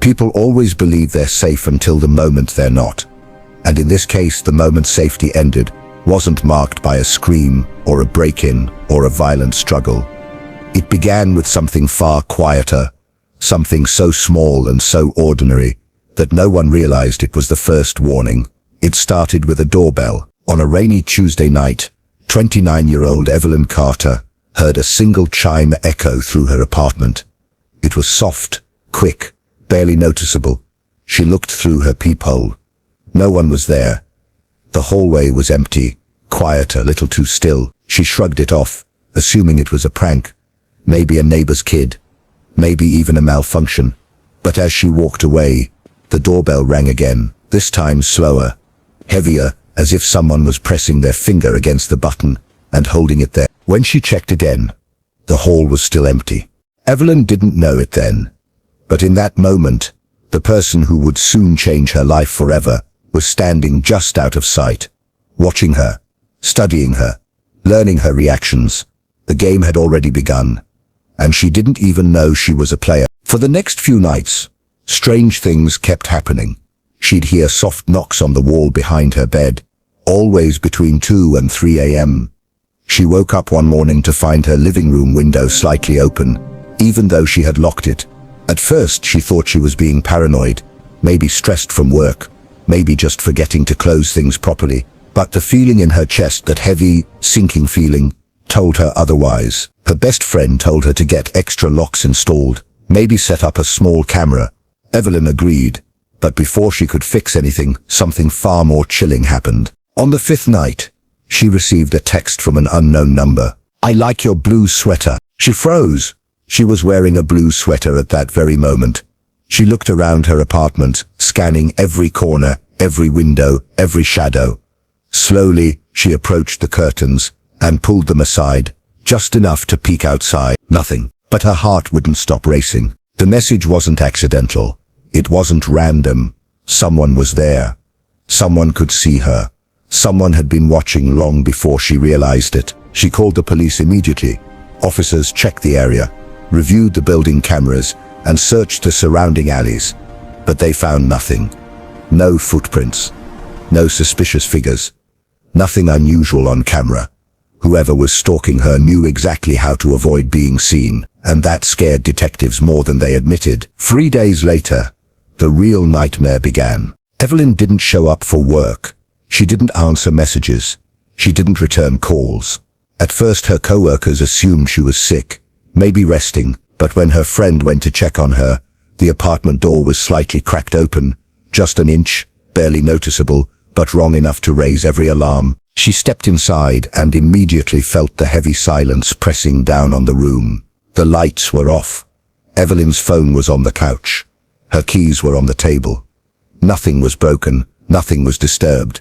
People always believe they're safe until the moment they're not. And in this case, the moment safety ended wasn't marked by a scream or a break-in or a violent struggle. It began with something far quieter, something so small and so ordinary that no one realized it was the first warning. It started with a doorbell. On a rainy Tuesday night, 29-year-old Evelyn Carter heard a single chime echo through her apartment. It was soft, quick, barely noticeable. She looked through her peephole. No one was there. The hallway was empty, quiet, a little too still. She shrugged it off, assuming it was a prank. Maybe a neighbor's kid. Maybe even a malfunction. But as she walked away, the doorbell rang again, this time slower, heavier, as if someone was pressing their finger against the button and holding it there. When she checked again, the hall was still empty. Evelyn didn't know it then, but in that moment, the person who would soon change her life forever was standing just out of sight, watching her, studying her, learning her reactions. The game had already begun, and she didn't even know she was a player. For the next few nights, strange things kept happening. She'd hear soft knocks on the wall behind her bed, always between 2 and 3 a.m. She woke up one morning to find her living room window slightly open, even though she had locked it. At first, she thought she was being paranoid, maybe stressed from work, maybe just forgetting to close things properly. But the feeling in her chest, that heavy, sinking feeling, told her otherwise. Her best friend told her to get extra locks installed, maybe set up a small camera. Evelyn agreed, but before she could fix anything, something far more chilling happened. On the 5th night, she received a text from an unknown number. "I like your blue sweater." She froze. She was wearing a blue sweater at that very moment. She looked around her apartment, scanning every corner, every window, every shadow. Slowly, she approached the curtains and pulled them aside, just enough to peek outside. Nothing. But her heart wouldn't stop racing. The message wasn't accidental. It wasn't random. Someone was there. Someone could see her. Someone had been watching long before she realized it. She called the police immediately. Officers checked the area, reviewed the building cameras, and searched the surrounding alleys. But they found nothing. No footprints. No suspicious figures. Nothing unusual on camera. Whoever was stalking her knew exactly how to avoid being seen, and that scared detectives more than they admitted. 3 days later, the real nightmare began. Evelyn didn't show up for work. She didn't answer messages. She didn't return calls. At first, her coworkers assumed she was sick, maybe resting, but when her friend went to check on her, the apartment door was slightly cracked open, just an inch, barely noticeable, but wrong enough to raise every alarm. She stepped inside and immediately felt the heavy silence pressing down on the room. The lights were off. Evelyn's phone was on the couch. Her keys were on the table. Nothing was broken, nothing was disturbed.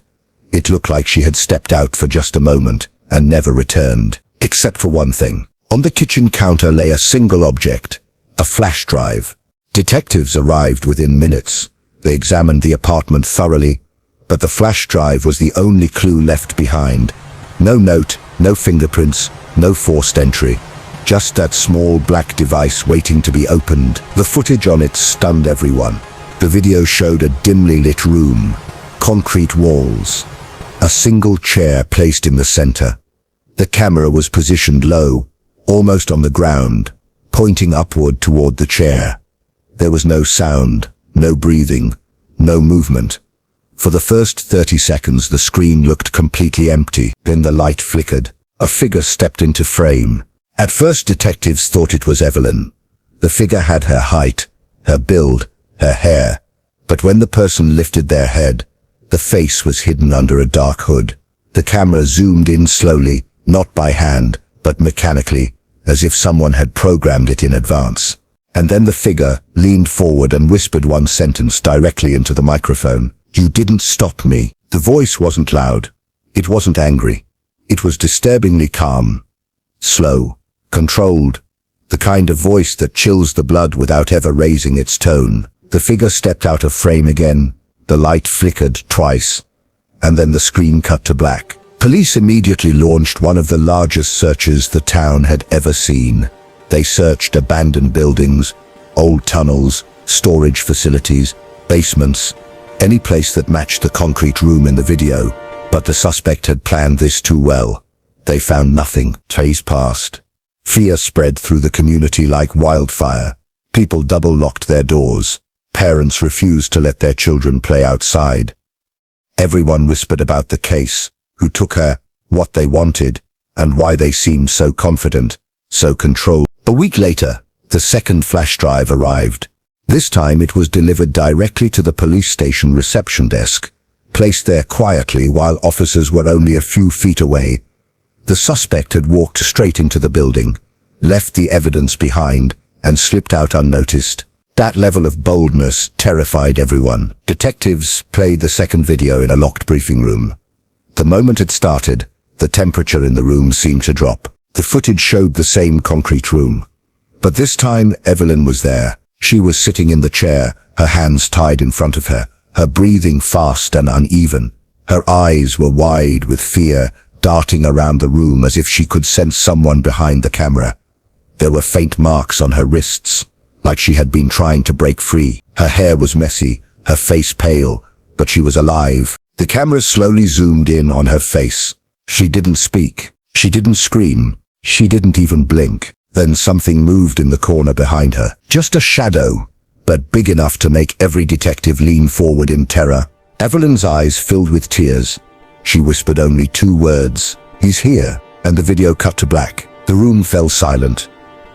It looked like she had stepped out for just a moment and never returned, except for one thing. On the kitchen counter lay a single object, a flash drive. Detectives arrived within minutes. They examined the apartment thoroughly, but the flash drive was the only clue left behind. No note, no fingerprints, no forced entry. Just that small black device waiting to be opened. The footage on it stunned everyone. The video showed a dimly lit room, concrete walls, a single chair placed in the center. The camera was positioned low, almost on the ground, pointing upward toward the chair. There was no sound, no breathing, no movement. For the first 30 seconds, the screen looked completely empty. Then the light flickered. A figure stepped into frame. At first, detectives thought it was Evelyn. The figure had her height, her build, her hair. But when the person lifted their head, the face was hidden under a dark hood. The camera zoomed in slowly, not by hand, but mechanically, as if someone had programmed it in advance. And then the figure leaned forward and whispered one sentence directly into the microphone. "You didn't stop me." The voice wasn't loud. It wasn't angry. It was disturbingly calm. Slow. Controlled. The kind of voice that chills the blood without ever raising its tone. The figure stepped out of frame again. The light flickered twice. And then the screen cut to black. Police immediately launched one of the largest searches the town had ever seen. They searched abandoned buildings, old tunnels, storage facilities, basements, any place that matched the concrete room in the video. But the suspect had planned this too well. They found nothing. Days passed. Fear spread through the community like wildfire. People double-locked their doors. Parents refused to let their children play outside. Everyone whispered about the case, who took her, what they wanted, and why they seemed so confident, so controlled. A week later, the second flash drive arrived. This time it was delivered directly to the police station reception desk, placed there quietly while officers were only a few feet away. The suspect had walked straight into the building, left the evidence behind, and slipped out unnoticed. That level of boldness terrified everyone. Detectives played the second video in a locked briefing room. The moment it started, the temperature in the room seemed to drop. The footage showed the same concrete room. But this time, Evelyn was there. She was sitting in the chair, her hands tied in front of her, her breathing fast and uneven. Her eyes were wide with fear, darting around the room as if she could sense someone behind the camera. There were faint marks on her wrists, like she had been trying to break free. Her hair was messy, her face pale, but she was alive. The camera slowly zoomed in on her face. She didn't speak. She didn't scream. She didn't even blink. Then something moved in the corner behind her. Just a shadow, but big enough to make every detective lean forward in terror. Evelyn's eyes filled with tears. She whispered only 2 words, "He's here," and the video cut to black. The room fell silent.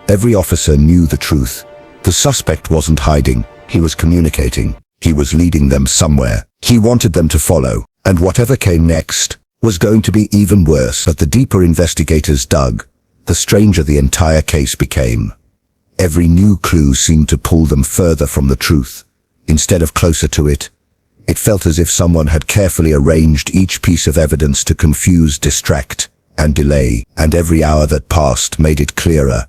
Every officer knew the truth. The suspect wasn't hiding. He was communicating. He was leading them somewhere. He wanted them to follow, and whatever came next was going to be even worse. But the deeper investigators dug, the stranger the entire case became. Every new clue seemed to pull them further from the truth, instead of closer to it. It felt as if someone had carefully arranged each piece of evidence to confuse, distract, and delay, and every hour that passed made it clearer.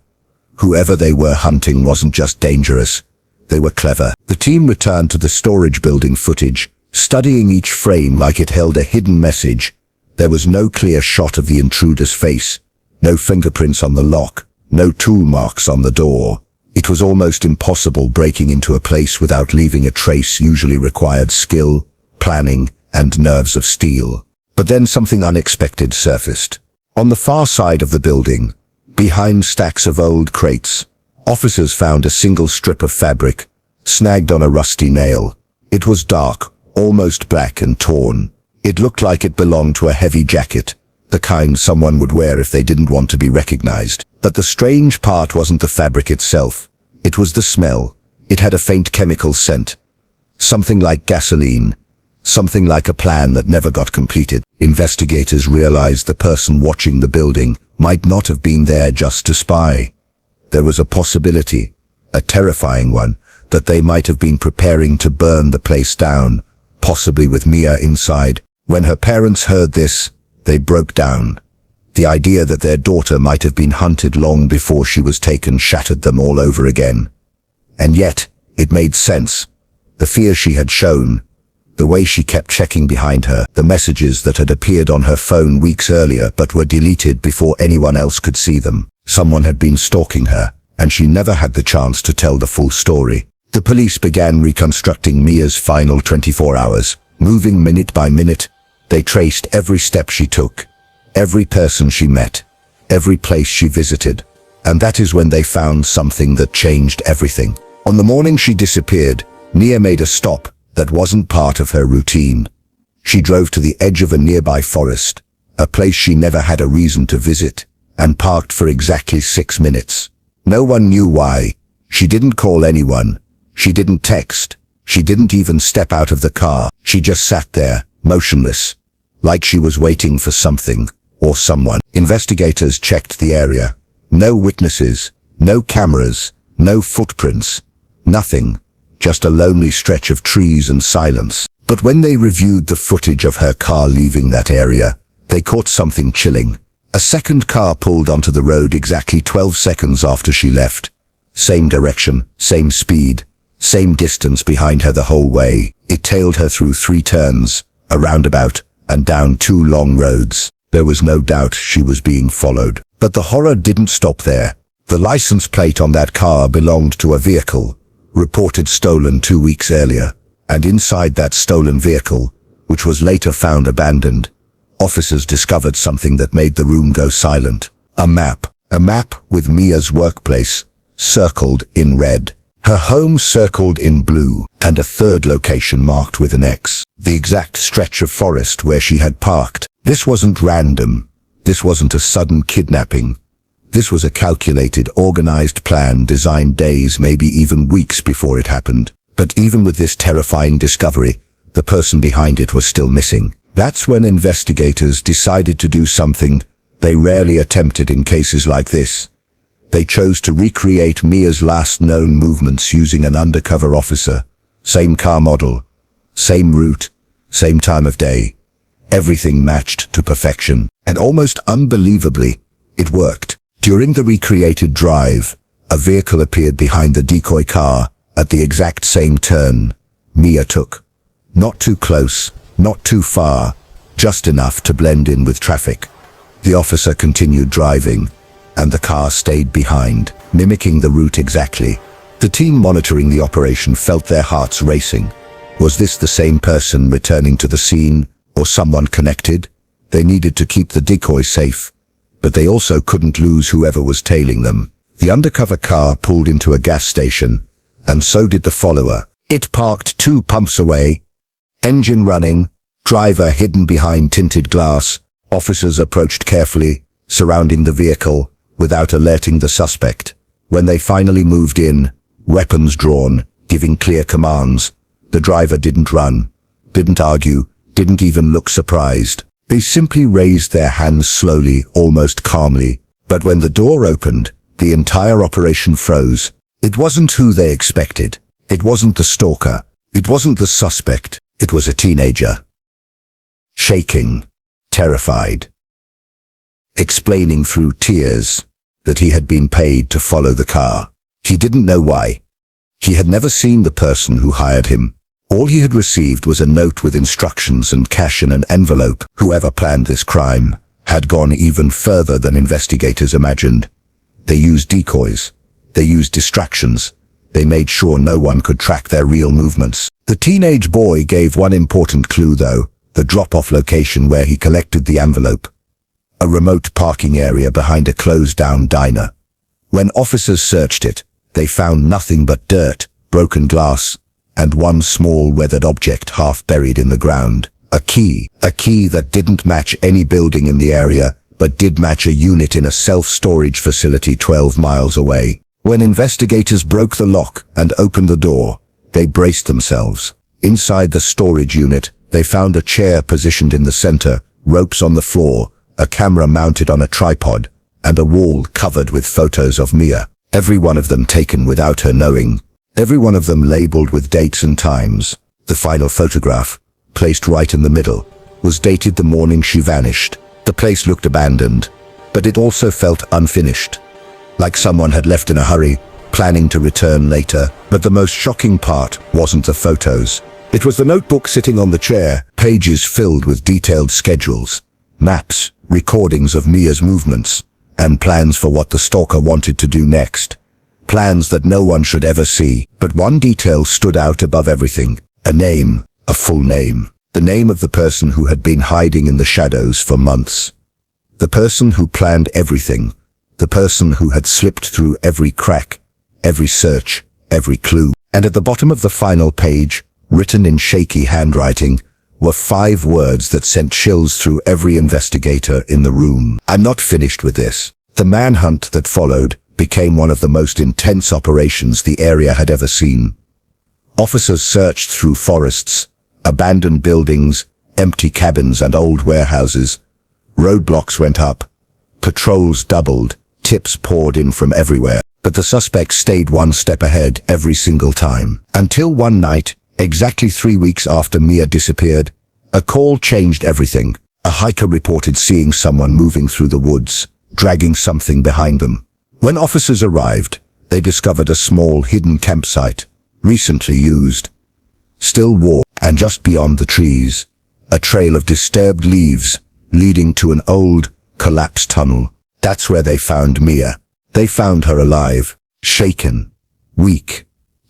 Whoever they were hunting wasn't just dangerous, they were clever. The team returned to the storage building footage, studying each frame like it held a hidden message. There was no clear shot of the intruder's face, no fingerprints on the lock, no tool marks on the door. It was almost impossible breaking into a place without leaving a trace. Usually required skill, planning, and nerves of steel. But then something unexpected surfaced. On the far side of the building, behind stacks of old crates, officers found a single strip of fabric, snagged on a rusty nail. It was dark, almost black and torn. It looked like it belonged to a heavy jacket, the kind someone would wear if they didn't want to be recognized. But the strange part wasn't the fabric itself. It was the smell. It had a faint chemical scent. Something like gasoline. Something like a plan that never got completed. Investigators realized the person watching the building might not have been there just to spy. There was a possibility, a terrifying one, that they might have been preparing to burn the place down, possibly with Mia inside. When her parents heard this, they broke down. The idea that their daughter might have been hunted long before she was taken shattered them all over again. And yet, it made sense. The fear she had shown, the way she kept checking behind her, the messages that had appeared on her phone weeks earlier but were deleted before anyone else could see them. Someone had been stalking her, and she never had the chance to tell the full story. The police began reconstructing Mia's final 24 hours, moving minute by minute. They traced every step she took, every person she met, every place she visited. And that is when they found something that changed everything. On the morning she disappeared, Mia made a stop that wasn't part of her routine. She drove to the edge of a nearby forest, a place she never had a reason to visit, and parked for exactly 6 minutes. No one knew why. She didn't call anyone. She didn't text. She didn't even step out of the car. She just sat there, motionless, like she was waiting for something or someone. Investigators checked the area. No witnesses, no cameras, no footprints, nothing. Just a lonely stretch of trees and silence. But when they reviewed the footage of her car leaving that area, they caught something chilling. A second car pulled onto the road exactly 12 seconds after she left. Same direction, same speed, same distance behind her the whole way. It tailed her through 3 turns, a roundabout, and down 2 long roads. There was no doubt she was being followed. But the horror didn't stop there. The license plate on that car belonged to a vehicle, reported stolen 2 weeks earlier, and inside that stolen vehicle, which was later found abandoned, officers discovered something that made the room go silent. A map with Mia's workplace circled in red, her home circled in blue, and a third location marked with an X, the exact stretch of forest where she had parked. This wasn't random. This wasn't a sudden kidnapping. This was a calculated, organized plan designed days, maybe even weeks before it happened. But even with this terrifying discovery, the person behind it was still missing. That's when investigators decided to do something they rarely attempted in cases like this. They chose to recreate Mia's last known movements using an undercover officer. Same car model, same route, same time of day. Everything matched to perfection, and almost unbelievably, it worked. During the recreated drive, a vehicle appeared behind the decoy car at the exact same turn Mia took. Not too close, not too far, just enough to blend in with traffic. The officer continued driving, and the car stayed behind, mimicking the route exactly. The team monitoring the operation felt their hearts racing. Was this the same person returning to the scene, or someone connected? They needed to keep the decoy safe, but they also couldn't lose whoever was tailing them. The undercover car pulled into a gas station, and so did the follower. It parked 2 pumps away, engine running, driver hidden behind tinted glass. Officers approached carefully, surrounding the vehicle, without alerting the suspect. When they finally moved in, weapons drawn, giving clear commands, the driver didn't run, didn't argue, didn't even look surprised. They simply raised their hands slowly, almost calmly. But when the door opened, the entire operation froze. It wasn't who they expected. It wasn't the stalker. It wasn't the suspect. It was a teenager. Shaking, terrified, explaining through tears that he had been paid to follow the car. He didn't know why. He had never seen the person who hired him. All he had received was a note with instructions and cash in an envelope. Whoever planned this crime had gone even further than investigators imagined. They used decoys. They used distractions. They made sure no one could track their real movements. The teenage boy gave one important clue though, the drop-off location where he collected the envelope. A remote parking area behind a closed-down diner. When officers searched it, they found nothing but dirt, broken glass, and one small weathered object half buried in the ground. A key that didn't match any building in the area, but did match a unit in a self-storage facility 12 miles away. When investigators broke the lock and opened the door, they braced themselves. Inside the storage unit, they found a chair positioned in the center, ropes on the floor, a camera mounted on a tripod, and a wall covered with photos of Mia. Every one of them taken without her knowing. Every one of them labeled with dates and times. The final photograph, placed right in the middle, was dated the morning she vanished. The place looked abandoned, but it also felt unfinished. Like someone had left in a hurry, planning to return later. But the most shocking part wasn't the photos. It was the notebook sitting on the chair, pages filled with detailed schedules, maps, recordings of Mia's movements, and plans for what the stalker wanted to do next. Plans that no one should ever see. But one detail stood out above everything. A name, a full name. The name of the person who had been hiding in the shadows for months. The person who planned everything. The person who had slipped through every crack, every search, every clue. And at the bottom of the final page, written in shaky handwriting, were 5 words that sent chills through every investigator in the room. I'm not finished with this. The manhunt that followed became one of the most intense operations the area had ever seen. Officers searched through forests, abandoned buildings, empty cabins and old warehouses. Roadblocks went up. Patrols doubled. Tips poured in from everywhere. But the suspect stayed one step ahead every single time. Until one night, exactly 3 weeks after Mia disappeared, a call changed everything. A hiker reported seeing someone moving through the woods, dragging something behind them. When officers arrived, they discovered a small hidden campsite, recently used. Still warm, and just beyond the trees, a trail of disturbed leaves leading to an old, collapsed tunnel. That's where they found Mia. They found her alive, shaken, weak,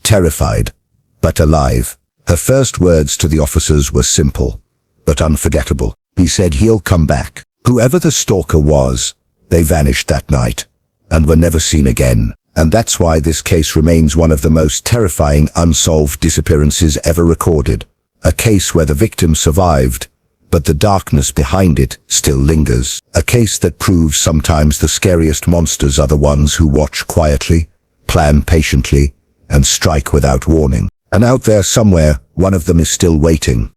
terrified, but alive. Her first words to the officers were simple, but unforgettable. He said he'll come back. Whoever the stalker was, they vanished that night, and were never seen again. And that's why this case remains one of the most terrifying unsolved disappearances ever recorded. A case where the victim survived, but the darkness behind it still lingers. A case that proves sometimes the scariest monsters are the ones who watch quietly, plan patiently, and strike without warning. And out there somewhere, one of them is still waiting.